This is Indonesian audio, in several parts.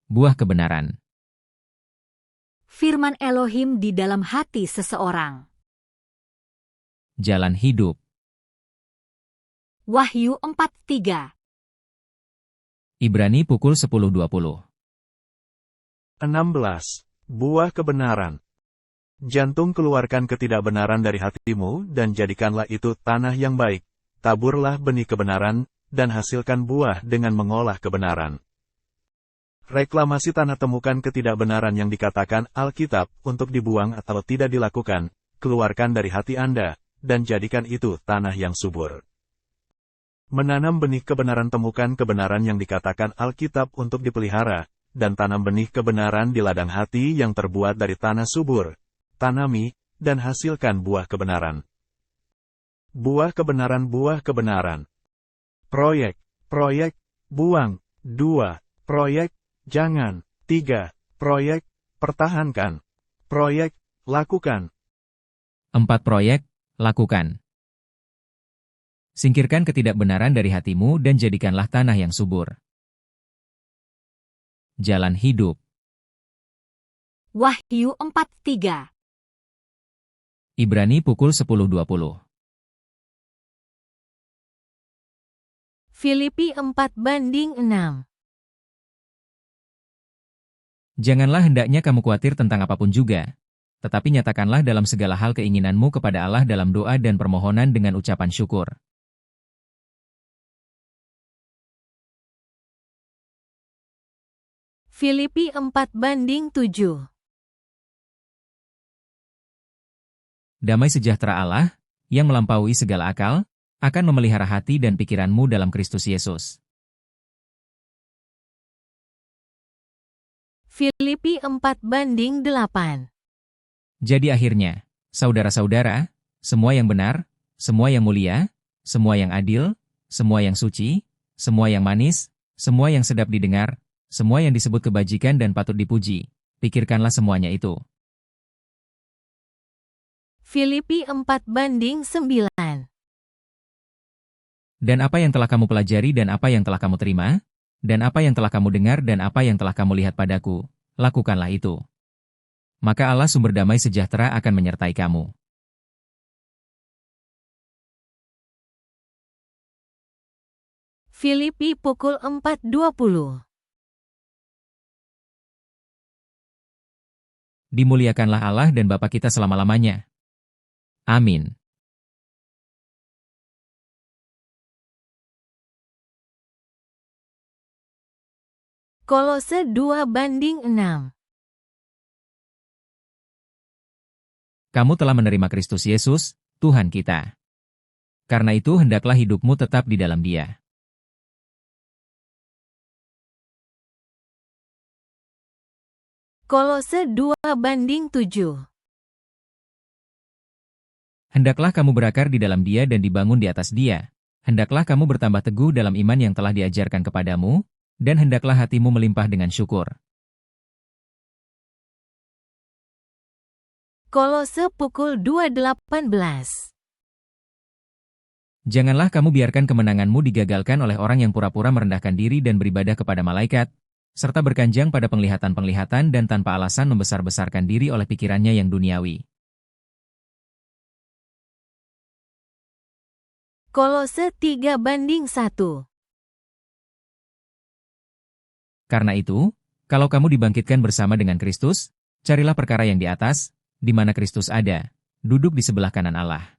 buah kebenaran. Firman Elohim di dalam hati seseorang. Jalan hidup. Wahyu 4:3. Ibrani pukul 10.20. 16. Buah kebenaran. Jantung, keluarkan ketidakbenaran dari hatimu, dan jadikanlah itu tanah yang baik. Taburlah benih kebenaran, dan hasilkan buah dengan mengolah kebenaran. Reklamasi tanah, temukan ketidakbenaran yang dikatakan Alkitab untuk dibuang atau tidak dilakukan, keluarkan dari hati Anda, dan jadikan itu tanah yang subur. Menanam benih kebenaran, temukan kebenaran yang dikatakan Alkitab untuk dipelihara, dan tanam benih kebenaran di ladang hati yang terbuat dari tanah subur. Tanami, dan hasilkan buah kebenaran. Buah kebenaran, buah kebenaran. Proyek, buang. 2. Proyek, jangan. 3. Proyek, pertahankan. Proyek, lakukan. 4. Proyek, lakukan. Singkirkan ketidakbenaran dari hatimu dan jadikanlah tanah yang subur. Jalan hidup. Wahyu 4:3. Ibrani pukul 10.20. Filipi 4:6. Janganlah hendaknya kamu khawatir tentang apapun juga, tetapi nyatakanlah dalam segala hal keinginanmu kepada Allah dalam doa dan permohonan dengan ucapan syukur. Filipi 4:7. Damai sejahtera Allah, yang melampaui segala akal, akan memelihara hati dan pikiranmu dalam Kristus Yesus. Filipi 4:8. Jadi akhirnya, saudara-saudara, semua yang benar, semua yang mulia, semua yang adil, semua yang suci, semua yang manis, semua yang sedap didengar, semua yang disebut kebajikan dan patut dipuji, pikirkanlah semuanya itu. Filipi 4:9. Dan apa yang telah kamu pelajari dan apa yang telah kamu terima, dan apa yang telah kamu dengar dan apa yang telah kamu lihat padaku, lakukanlah itu. Maka Allah sumber damai sejahtera akan menyertai kamu. Filipi pukul 4:20. Dimuliakanlah Allah dan Bapa kita selama-lamanya. Amin. Kolose 2:6. Kamu telah menerima Kristus Yesus, Tuhan kita. Karena itu hendaklah hidupmu tetap di dalam Dia. Kolose 2:7. Hendaklah kamu berakar di dalam Dia dan dibangun di atas Dia. Hendaklah kamu bertambah teguh dalam iman yang telah diajarkan kepadamu, dan hendaklah hatimu melimpah dengan syukur. Kolose pukul 2:18. Janganlah kamu biarkan kemenanganmu digagalkan oleh orang yang pura-pura merendahkan diri dan beribadah kepada malaikat, serta berkanjang pada penglihatan-penglihatan dan tanpa alasan membesar-besarkan diri oleh pikirannya yang duniawi. Kolose 3:1. Karena itu, kalau kamu dibangkitkan bersama dengan Kristus, carilah perkara yang di atas, di mana Kristus ada, duduk di sebelah kanan Allah.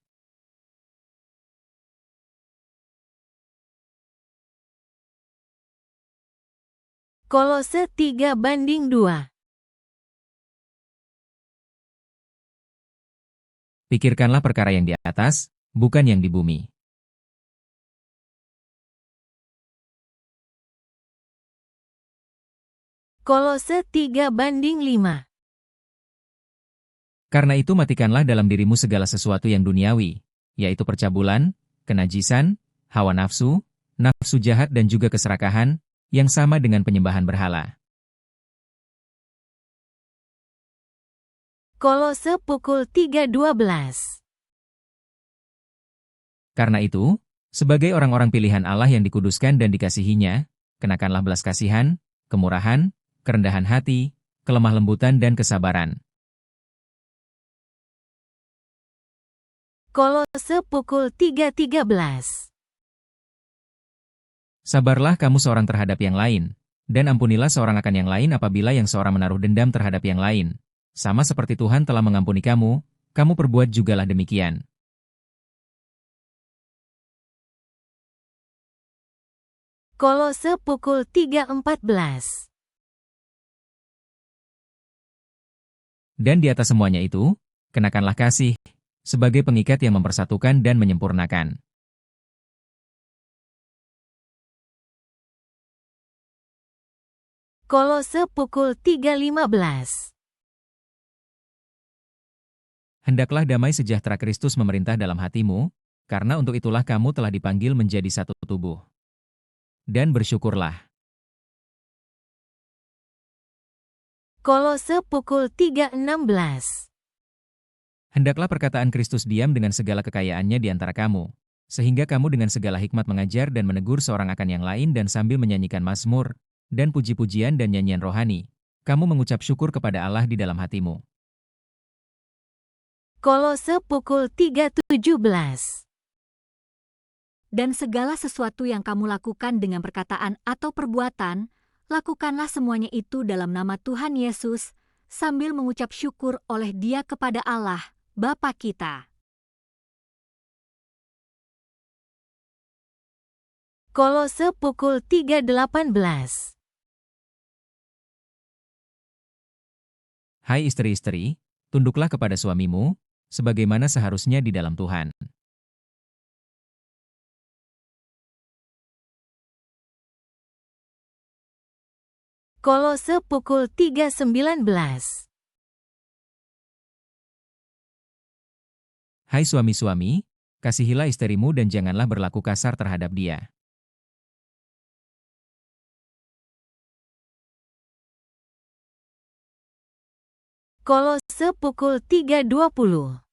Kolose 3:2. Pikirkanlah perkara yang di atas, bukan yang di bumi. Kolose 3:5. Karena itu matikanlah dalam dirimu segala sesuatu yang duniawi, yaitu percabulan, kenajisan, hawa nafsu, nafsu jahat dan juga keserakahan, yang sama dengan penyembahan berhala. Kolose pukul 3:12. Karena itu, sebagai orang-orang pilihan Allah yang dikuduskan dan dikasihinya, kenakanlah belas kasihan, kemurahan, kerendahan hati, kelemah lembutan dan kesabaran. Kolose pukul 3.13. Sabarlah kamu seorang terhadap yang lain, dan ampunilah seorang akan yang lain apabila yang seorang menaruh dendam terhadap yang lain. Sama seperti Tuhan telah mengampuni kamu, kamu perbuat jugalah demikian. Kolose pukul 3.14. Dan di atas semuanya itu, kenakanlah kasih, sebagai pengikat yang mempersatukan dan menyempurnakan. Kolose pukul 3.15. Hendaklah damai sejahtera Kristus memerintah dalam hatimu, karena untuk itulah kamu telah dipanggil menjadi satu tubuh. Dan bersyukurlah. Kolose pukul 3.16. Hendaklah perkataan Kristus diam dengan segala kekayaannya di antara kamu, sehingga kamu dengan segala hikmat mengajar dan menegur seorang akan yang lain dan sambil menyanyikan mazmur, dan puji-pujian dan nyanyian rohani, kamu mengucap syukur kepada Allah di dalam hatimu. Kolose pukul 3.17. Dan segala sesuatu yang kamu lakukan dengan perkataan atau perbuatan, lakukanlah semuanya itu dalam nama Tuhan Yesus, sambil mengucap syukur oleh Dia kepada Allah, Bapa kita. Kolose pukul 3.18. Hai istri-istri, tunduklah kepada suamimu, sebagaimana seharusnya di dalam Tuhan. Kolose pukul 3.19. Hai suami-suami, kasihilah istrimu dan janganlah berlaku kasar terhadap dia. Kolose pukul 3.20.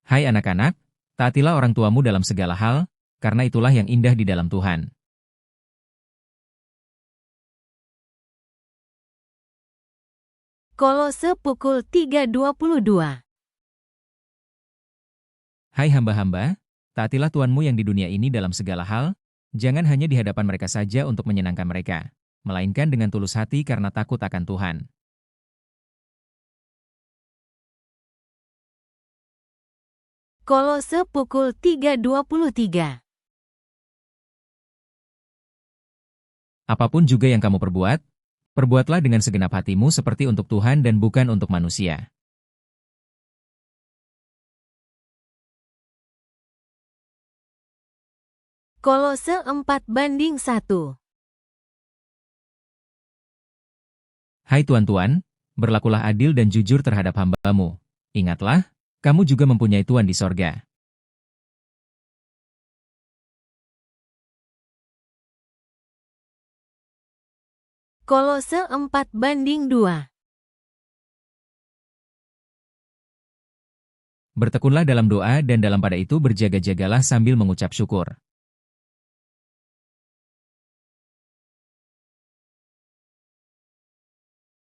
Hai anak-anak, taatilah orang tuamu dalam segala hal, karena itulah yang indah di dalam Tuhan. Kolose pukul 3.22. Hai hamba-hamba, taatilah Tuanmu yang di dunia ini dalam segala hal, jangan hanya di hadapan mereka saja untuk menyenangkan mereka, melainkan dengan tulus hati karena takut akan Tuhan. Kolose pukul 3.23. Apapun juga yang kamu perbuat, perbuatlah dengan segenap hatimu seperti untuk Tuhan dan bukan untuk manusia. Kolose 4:1. Hai tuan-tuan, berlakulah adil dan jujur terhadap hamba-Mu. Ingatlah, kamu juga mempunyai Tuan di sorga. Kolose 4:2. Bertekunlah dalam doa dan dalam pada itu berjaga-jagalah sambil mengucap syukur.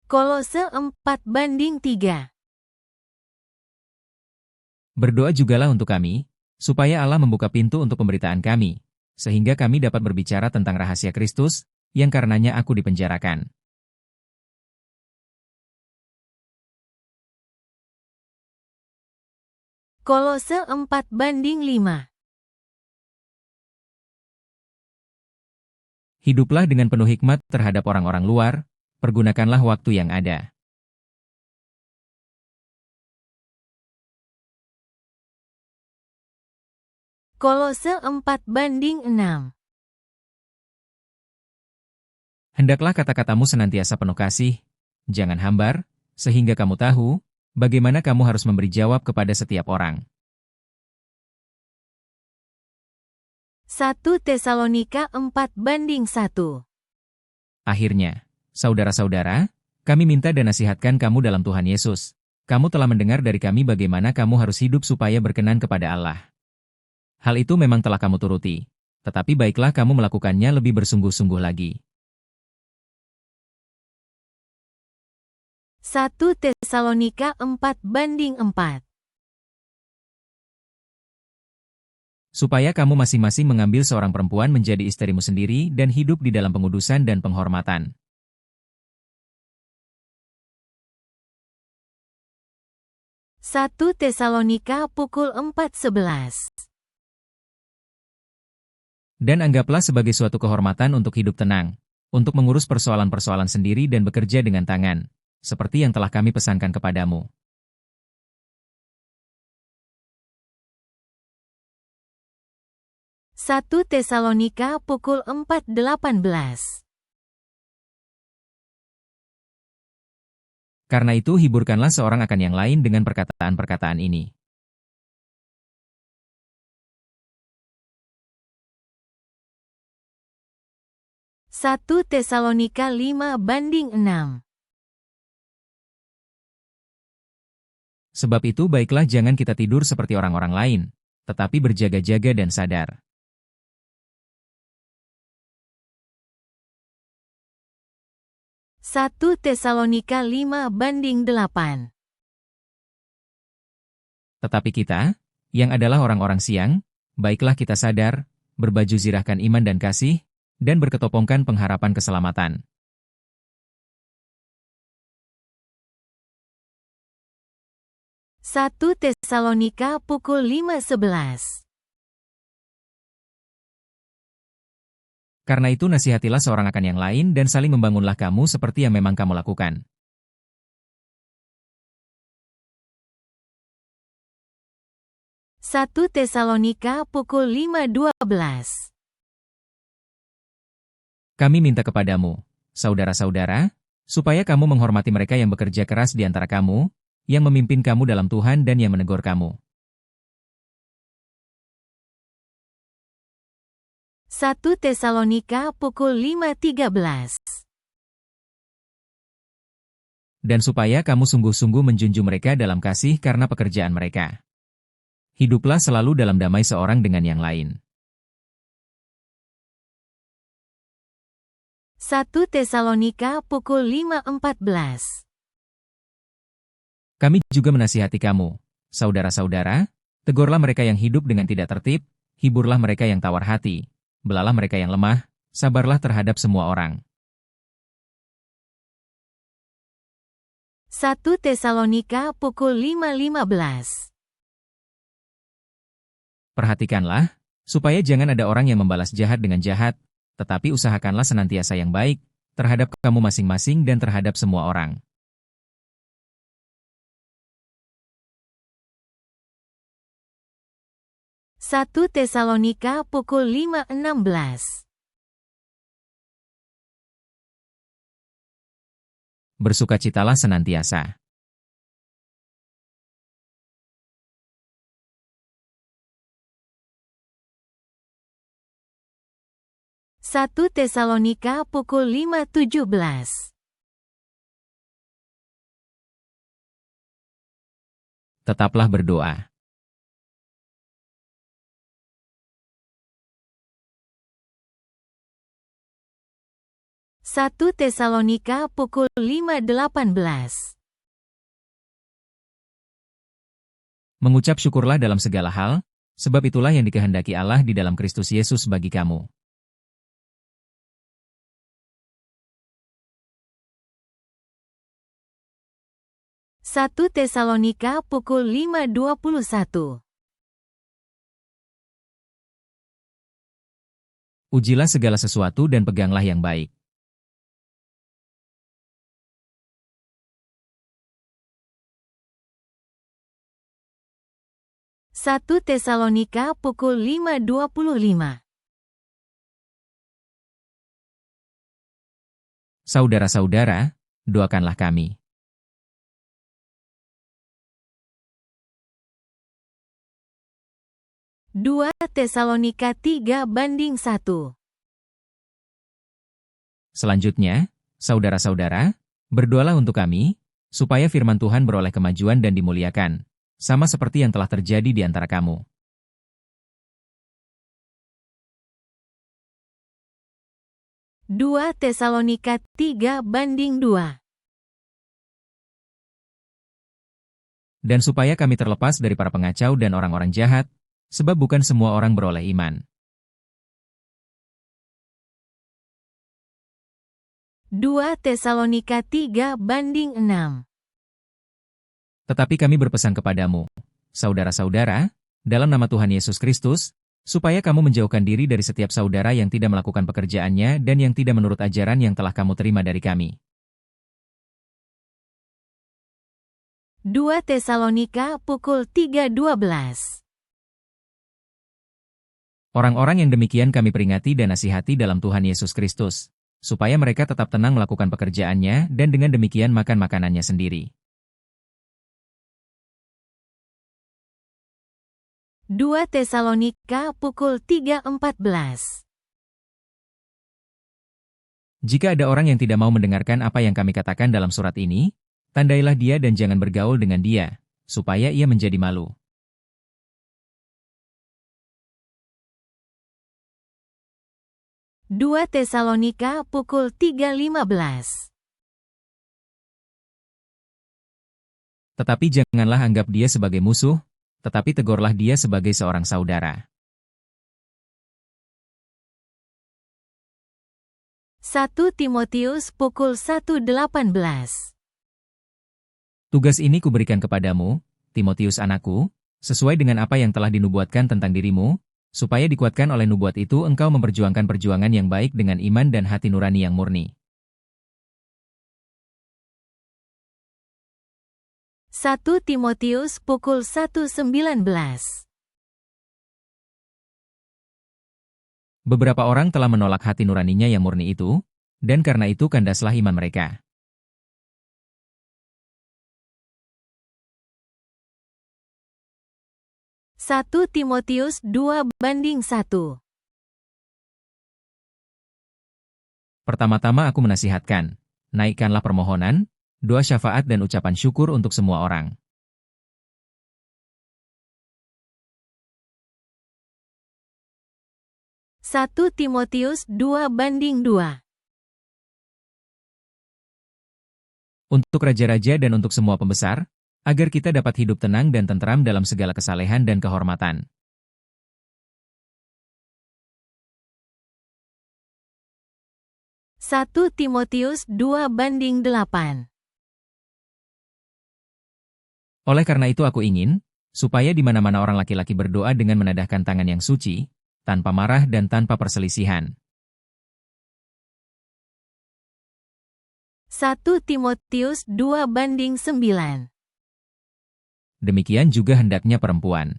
Kolose 4:3. Berdoa jugalah untuk kami, supaya Allah membuka pintu untuk pemberitaan kami, sehingga kami dapat berbicara tentang rahasia Kristus, yang karenanya aku dipenjarakan. Kolose 4:5. Hiduplah dengan penuh hikmat terhadap orang-orang luar, pergunakanlah waktu yang ada. Kolose 4:6. Hendaklah kata-katamu senantiasa penuh kasih, jangan hambar, sehingga kamu tahu, bagaimana kamu harus memberi jawab kepada setiap orang. 1 Tesalonika 4:1. Akhirnya, saudara-saudara, kami minta dan nasihatkan kamu dalam Tuhan Yesus. Kamu telah mendengar dari kami bagaimana kamu harus hidup supaya berkenan kepada Allah. Hal itu memang telah kamu turuti. tetapi baiklah kamu melakukannya lebih bersungguh-sungguh lagi. 1 Tesalonika 4:4. Supaya kamu masing-masing mengambil seorang perempuan menjadi istrimu sendiri dan hidup di dalam pengudusan dan penghormatan. 1 Tesalonika pukul 4:11. Dan anggaplah sebagai suatu kehormatan untuk hidup tenang, untuk mengurus persoalan-persoalan sendiri dan bekerja dengan tangan, seperti yang telah kami pesankan kepadamu. 1 Tesalonika pukul 4:18. Karena itu hiburkanlah seorang akan yang lain dengan perkataan-perkataan ini. 1 Tesalonika 5:6. Sebab itu baiklah jangan kita tidur seperti orang-orang lain, tetapi berjaga-jaga dan sadar. 1 Tesalonika 5:8. Tetapi kita, yang adalah orang-orang siang, baiklah kita sadar, berbaju zirahkan iman dan kasih, dan berketopongkan pengharapan keselamatan. 1 Tesalonika pukul 5:11. Karena itu nasihatilah seorang akan yang lain dan saling membangunlah kamu seperti yang memang kamu lakukan. 1 Tesalonika pukul 5:12. Kami minta kepadamu, saudara-saudara, supaya kamu menghormati mereka yang bekerja keras di antara kamu, yang memimpin kamu dalam Tuhan dan yang menegur kamu. 1 Tesalonika pukul 5:13. Dan supaya kamu sungguh-sungguh menjunjung mereka dalam kasih karena pekerjaan mereka. Hiduplah selalu dalam damai seorang dengan yang lain. 1 Tesalonika pukul 5:14. Kami juga menasihati kamu, saudara-saudara, tegurlah mereka yang hidup dengan tidak tertib, hiburlah mereka yang tawar hati, belalah mereka yang lemah, sabarlah terhadap semua orang. 1 Tesalonika pukul 5:15. Perhatikanlah, supaya jangan ada orang yang membalas jahat dengan jahat, tetapi usahakanlah senantiasa yang baik, terhadap kamu masing-masing dan terhadap semua orang. 1 Tesalonika pukul 5:16. Bersukacitalah senantiasa. 1 Tesalonika pukul 5:17. Tetaplah berdoa. 1 Tesalonika pukul 5:18. Mengucap syukurlah dalam segala hal, sebab itulah yang dikehendaki Allah di dalam Kristus Yesus bagi kamu. 1 Tesalonika pukul 5:21. Ujilah segala sesuatu dan peganglah yang baik. 1 Tesalonika pukul 5:25. Saudara-saudara, doakanlah kami. 2 Tesalonika 3:1. Selanjutnya, saudara-saudara, berdoalah untuk kami, supaya firman Tuhan beroleh kemajuan dan dimuliakan, sama seperti yang telah terjadi di antara kamu. 2 Tesalonika 3:2. Dan supaya kami terlepas dari para pengacau dan orang-orang jahat, sebab bukan semua orang beroleh iman. 2 Tesalonika 3:6. Tetapi kami berpesan kepadamu, saudara-saudara, dalam nama Tuhan Yesus Kristus, supaya kamu menjauhkan diri dari setiap saudara yang tidak melakukan pekerjaannya dan yang tidak menurut ajaran yang telah kamu terima dari kami. 2 Tesalonika pukul 3:12. Orang-orang yang demikian kami peringati dan nasihati dalam Tuhan Yesus Kristus, supaya mereka tetap tenang melakukan pekerjaannya dan dengan demikian makan makanannya sendiri. 2 Tesalonika pukul 3:14. Jika ada orang yang tidak mau mendengarkan apa yang kami katakan dalam surat ini, tandailah dia dan jangan bergaul dengan dia, supaya ia menjadi malu. 2 Tesalonika pukul 3:15. Tetapi janganlah anggap dia sebagai musuh, tetapi tegurlah dia sebagai seorang saudara. 1 Timotius pukul 1:18. Tugas ini kuberikan kepadamu, Timotius anakku, sesuai dengan apa yang telah dinubuatkan tentang dirimu, supaya dikuatkan oleh nubuat itu engkau memperjuangkan perjuangan yang baik dengan iman dan hati nurani yang murni. 1 Timotius pukul 1:19. Beberapa orang telah menolak hati nuraninya yang murni itu, dan karena itu kandaslah iman mereka. 1 Timotius 2:1. Pertama-tama aku menasihatkan, naikkanlah permohonan, doa syafaat dan ucapan syukur untuk semua orang. 1 Timotius 2:2. Untuk raja-raja dan untuk semua pembesar, agar kita dapat hidup tenang dan tentram dalam segala kesalehan dan kehormatan. 1 Timotius 2:8. Oleh karena itu aku ingin, supaya di mana-mana orang laki-laki berdoa dengan menadahkan tangan yang suci, tanpa marah dan tanpa perselisihan. 1 Timotius 2:9. Demikian juga hendaknya perempuan.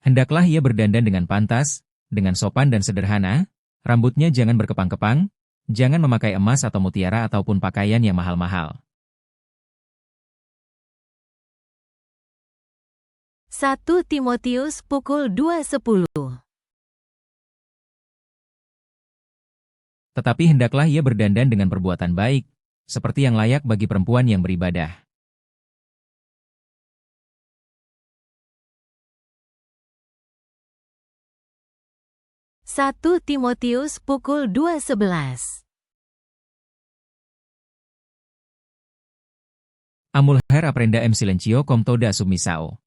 Hendaklah ia berdandan dengan pantas, dengan sopan dan sederhana, rambutnya jangan berkepang-kepang, jangan memakai emas atau mutiara ataupun pakaian yang mahal-mahal. 1 Timotius pukul 2:10. Tetapi hendaklah ia berdandan dengan perbuatan baik, seperti yang layak bagi perempuan yang beribadah. 1 Timotius pukul 2:11. Amulher aprenda em silencio com toda submisao.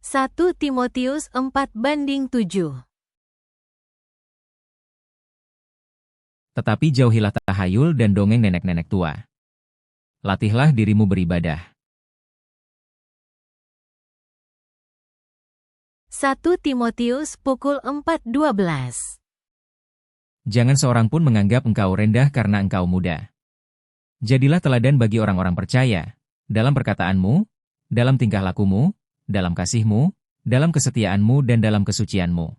Satu Timotius 4:7. Tetapi jauhilah tahayul dan dongeng nenek-nenek tua. Latihlah dirimu beribadah. 1 Timotius pukul 4:12. Jangan seorang pun menganggap engkau rendah karena engkau muda. Jadilah teladan bagi orang-orang percaya, dalam perkataanmu, dalam tingkah lakumu, dalam kasihmu, dalam kesetiaanmu dan dalam kesucianmu.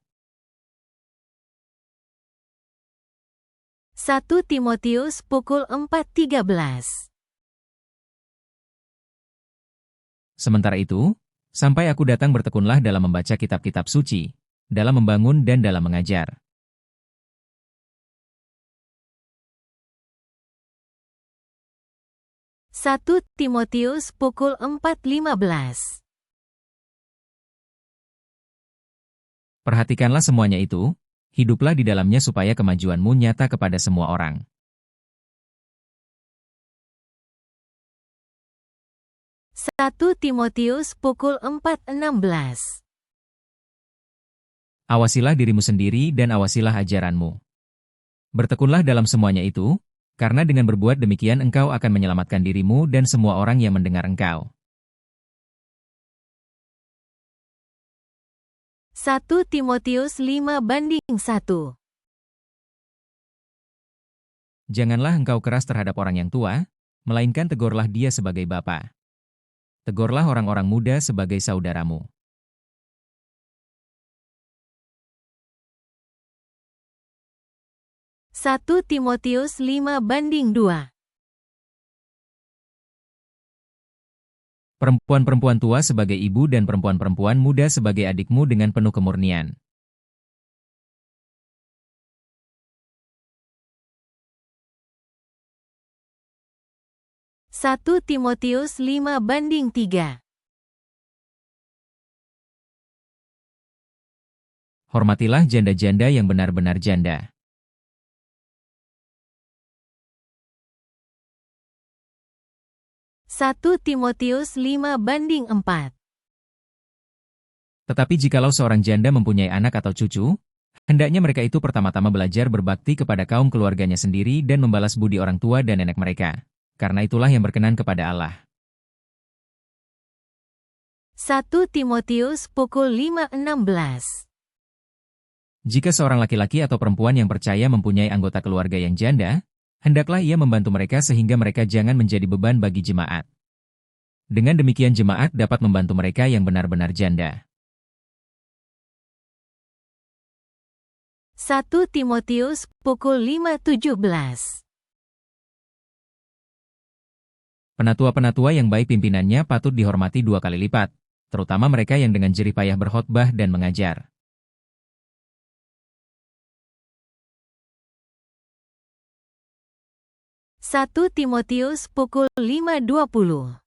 1 Timotius pukul 4:13. Sementara itu, sampai aku datang bertekunlah dalam membaca kitab-kitab suci, dalam membangun dan dalam mengajar. 1 Timotius pukul 4:15. Perhatikanlah semuanya itu, hiduplah di dalamnya supaya kemajuanmu nyata kepada semua orang. 1 Timotius pukul 4:16. Awasilah dirimu sendiri dan awasilah ajaranmu. Bertekunlah dalam semuanya itu, karena dengan berbuat demikian engkau akan menyelamatkan dirimu dan semua orang yang mendengar engkau. 1 Timotius 5:1. Janganlah engkau keras terhadap orang yang tua, melainkan tegurlah dia sebagai bapa. Tegurlah orang-orang muda sebagai saudaramu. 1 Timotius 5:2. Perempuan-perempuan tua sebagai ibu dan perempuan-perempuan muda sebagai adikmu dengan penuh kemurnian. 1 Timotius 5:3. Hormatilah janda-janda yang benar-benar janda. 1 Timotius 5:4. Tetapi jikalau seorang janda mempunyai anak atau cucu, hendaknya mereka itu pertama-tama belajar berbakti kepada kaum keluarganya sendiri dan membalas budi orang tua dan nenek mereka. Karena itulah yang berkenan kepada Allah. 1 Timotius pukul 5:16. Jika seorang laki-laki atau perempuan yang percaya mempunyai anggota keluarga yang janda, hendaklah ia membantu mereka sehingga mereka jangan menjadi beban bagi jemaat. Dengan demikian jemaat dapat membantu mereka yang benar-benar janda. 1 Timotius pukul 5:17. Penatua-penatua yang baik pimpinannya patut dihormati 2 kali lipat, terutama mereka yang dengan jerih payah berkhotbah dan mengajar. 1 Timotius pukul 5:20.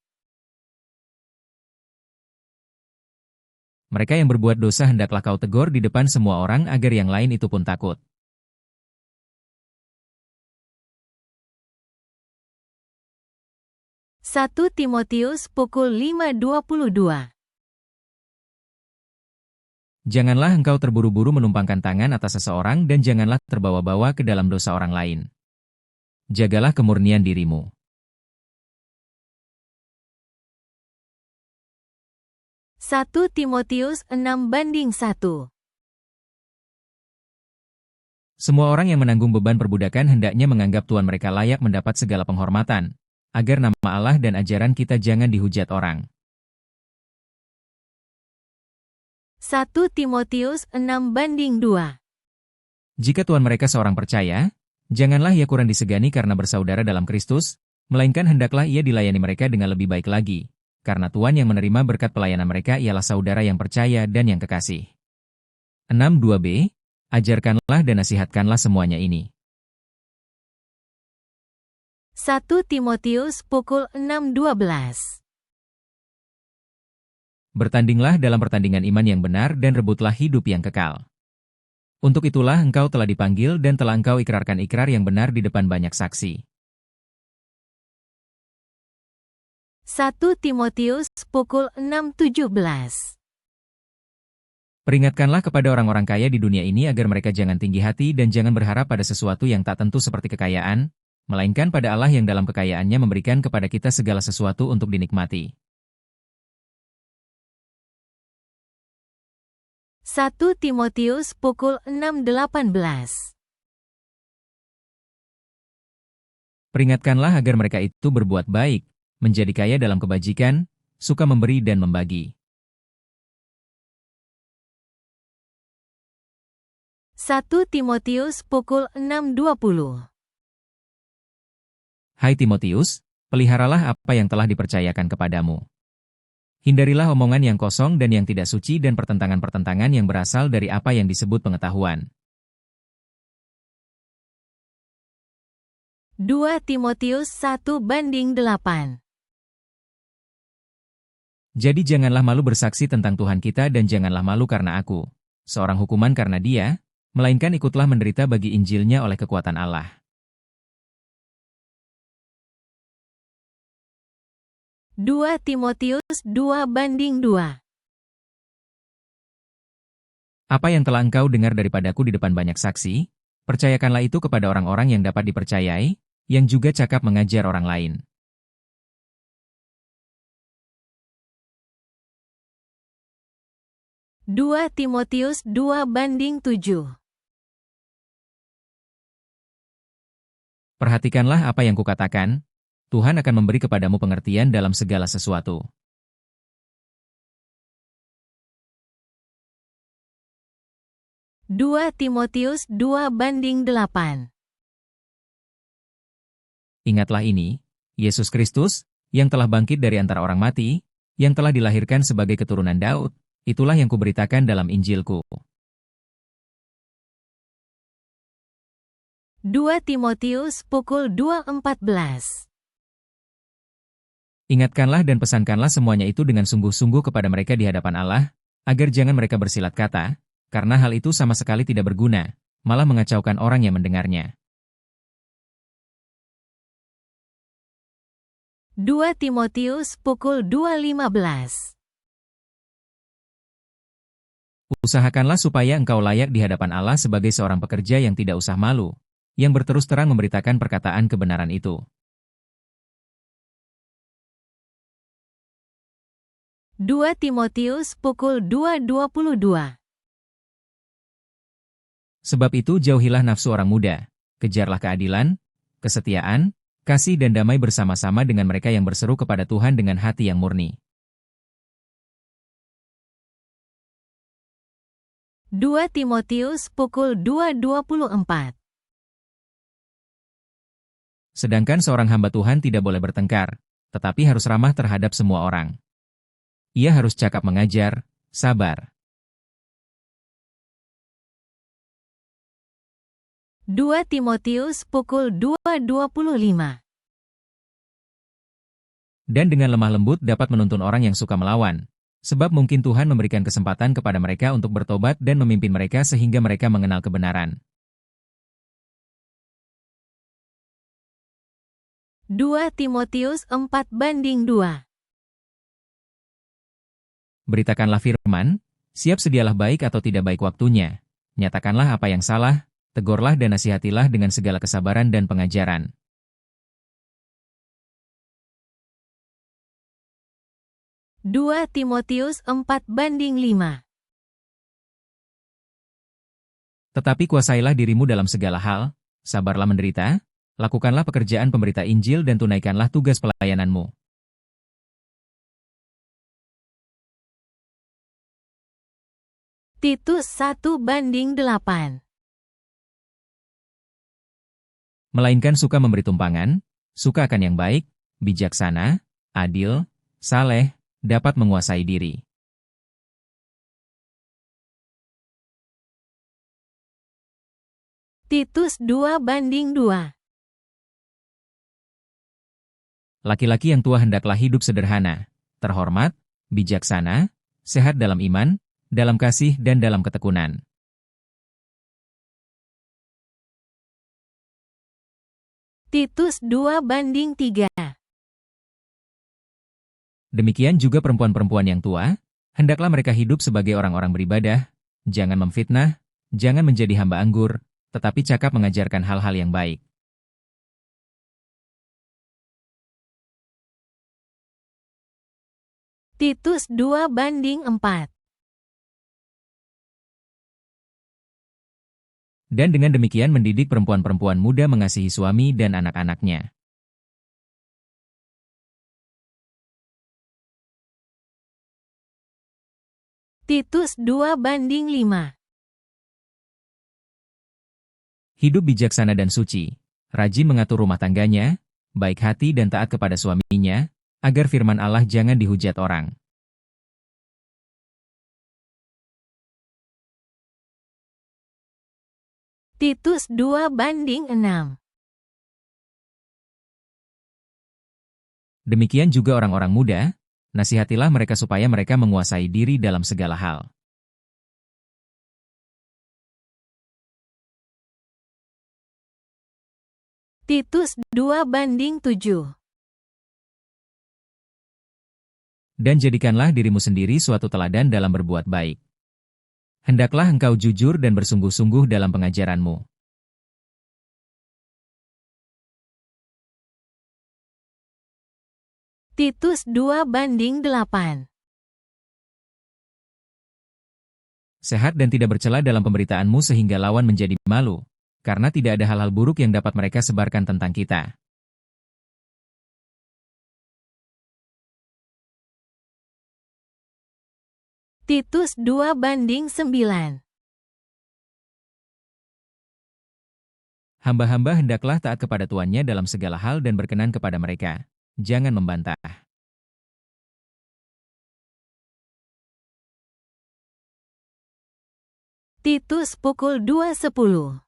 Mereka yang berbuat dosa hendaklah kau tegur di depan semua orang agar yang lain itu pun takut. 1 Timotius pukul 5:22. Janganlah engkau terburu-buru menumpangkan tangan atas seseorang dan janganlah terbawa-bawa ke dalam dosa orang lain. Jagalah kemurnian dirimu. 1 Timotius 6:1. Semua orang yang menanggung beban perbudakan hendaknya menganggap Tuhan mereka layak mendapat segala penghormatan, agar nama Allah dan ajaran kita jangan dihujat orang. 1 Timotius 6:2. Jika Tuhan mereka seorang percaya, janganlah ia kurang disegani karena bersaudara dalam Kristus, melainkan hendaklah ia dilayani mereka dengan lebih baik lagi, karena Tuhan yang menerima berkat pelayanan mereka ialah saudara yang percaya dan yang kekasih. 6:2b, ajarkanlah dan nasihatkanlah semuanya ini. 1 Timotius pukul 6:12. Bertandinglah dalam pertandingan iman yang benar dan rebutlah hidup yang kekal. Untuk itulah engkau telah dipanggil dan telah engkau ikrarkan ikrar yang benar di depan banyak saksi. 1 Timotius pukul 6:17. Peringatkanlah kepada orang-orang kaya di dunia ini agar mereka jangan tinggi hati dan jangan berharap pada sesuatu yang tak tentu seperti kekayaan, melainkan pada Allah yang dalam kekayaannya memberikan kepada kita segala sesuatu untuk dinikmati. 1 Timotius pukul 6:18. Peringatkanlah agar mereka itu berbuat baik, menjadi kaya dalam kebajikan, suka memberi dan membagi. 1 Timotius pukul 6:20. Hai Timotius, peliharalah apa yang telah dipercayakan kepadamu. Hindarilah omongan yang kosong dan yang tidak suci dan pertentangan-pertentangan yang berasal dari apa yang disebut pengetahuan. 2 Timotius 1:8. Jadi janganlah malu bersaksi tentang Tuhan kita dan janganlah malu karena aku, seorang hukuman karena dia, melainkan ikutlah menderita bagi Injilnya oleh kekuatan Allah. Dua Timotius 2:2. Apa yang telah engkau dengar daripadaku di depan banyak saksi, percayakanlah itu kepada orang-orang yang dapat dipercayai, yang juga cakap mengajar orang lain. Dua Timotius 2:7. Perhatikanlah apa yang kukatakan, Tuhan akan memberi kepadamu pengertian dalam segala sesuatu. Dua Timotius 2:8. Ingatlah ini, Yesus Kristus, yang telah bangkit dari antara orang mati, yang telah dilahirkan sebagai keturunan Daud, itulah yang kuberitakan dalam Injilku. Dua Timotius pukul 2:14. Ingatkanlah dan pesankanlah semuanya itu dengan sungguh-sungguh kepada mereka di hadapan Allah, agar jangan mereka bersilat kata, karena hal itu sama sekali tidak berguna, malah mengacaukan orang yang mendengarnya. Dua Timotius pukul 2:15. Usahakanlah supaya engkau layak di hadapan Allah sebagai seorang pekerja yang tidak usah malu, yang berterus terang memberitakan perkataan kebenaran itu. Dua Timotius pukul 2:22. Sebab itu jauhilah nafsu orang muda, kejarlah keadilan, kesetiaan, kasih dan damai bersama-sama dengan mereka yang berseru kepada Tuhan dengan hati yang murni. Dua Timotius pukul 2:24. Sedangkan seorang hamba Tuhan tidak boleh bertengkar, tetapi harus ramah terhadap semua orang. Ia harus cakap mengajar, sabar. Dua Timotius pukul 2:25. Dan dengan lemah lembut dapat menuntun orang yang suka melawan, sebab mungkin Tuhan memberikan kesempatan kepada mereka untuk bertobat dan memimpin mereka sehingga mereka mengenal kebenaran. Dua Timotius 4:2. Beritakanlah firman, siap sedialah baik atau tidak baik waktunya. Nyatakanlah apa yang salah, tegurlah dan nasihatilah dengan segala kesabaran dan pengajaran. Dua Timotius 4:5. Tetapi kuasailah dirimu dalam segala hal, sabarlah menderita, lakukanlah pekerjaan pemberita Injil dan tunaikanlah tugas pelayananmu. Titus 1:8. Melainkan suka memberi tumpangan, suka akan yang baik, bijaksana, adil, saleh, dapat menguasai diri. Titus 2:2. Laki-laki yang tua hendaklah hidup sederhana, terhormat, bijaksana, sehat dalam iman, dalam kasih dan dalam ketekunan. Titus 2:3. Demikian juga perempuan-perempuan yang tua, hendaklah mereka hidup sebagai orang-orang beribadah, jangan memfitnah, jangan menjadi hamba anggur, tetapi cakap mengajarkan hal-hal yang baik. Titus 2:4. Dan dengan demikian mendidik perempuan-perempuan muda mengasihi suami dan anak-anaknya. Titus 2:5. Hidup bijaksana dan suci, rajin mengatur rumah tangganya, baik hati dan taat kepada suaminya, agar firman Allah jangan dihujat orang. Titus 2:6. Demikian juga orang-orang muda, nasihatilah mereka supaya mereka menguasai diri dalam segala hal. Titus 2:7. Dan jadikanlah dirimu sendiri suatu teladan dalam berbuat baik. Hendaklah engkau jujur dan bersungguh-sungguh dalam pengajaranmu. Titus 2:8. Sehat dan tidak bercela dalam pemberitaanmu sehingga lawan menjadi malu, karena tidak ada hal-hal buruk yang dapat mereka sebarkan tentang kita. Titus 2:9. Hamba-hamba hendaklah taat kepada tuannya dalam segala hal dan berkenan kepada mereka. Jangan membantah. Titus pukul 2:10.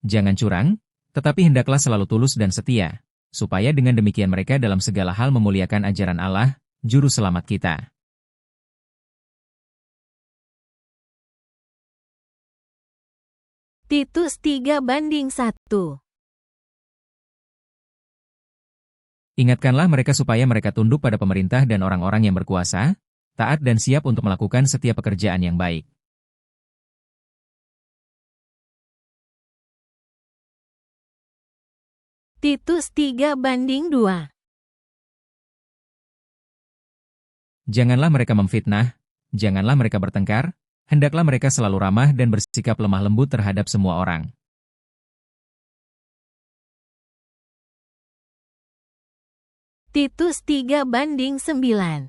Jangan curang, tetapi hendaklah selalu tulus dan setia, supaya dengan demikian mereka dalam segala hal memuliakan ajaran Allah, Juru Selamat kita. Titus 3:1. Ingatkanlah mereka supaya mereka tunduk pada pemerintah dan orang-orang yang berkuasa, taat dan siap untuk melakukan setiap pekerjaan yang baik. Titus 3:2. Janganlah mereka memfitnah, janganlah mereka bertengkar, hendaklah mereka selalu ramah dan bersikap lemah lembut terhadap semua orang. Titus 3:9.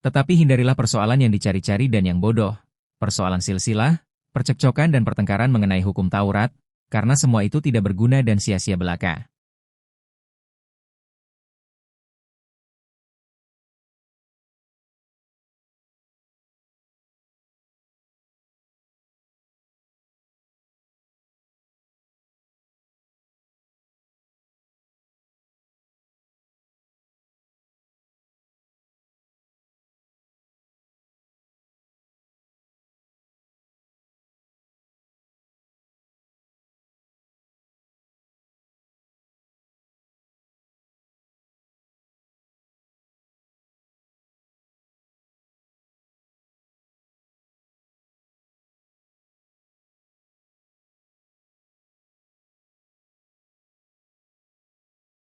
Tetapi hindarilah persoalan yang dicari-cari dan yang bodoh, persoalan silsilah, percekcokan dan pertengkaran mengenai hukum Taurat, karena semua itu tidak berguna dan sia-sia belaka.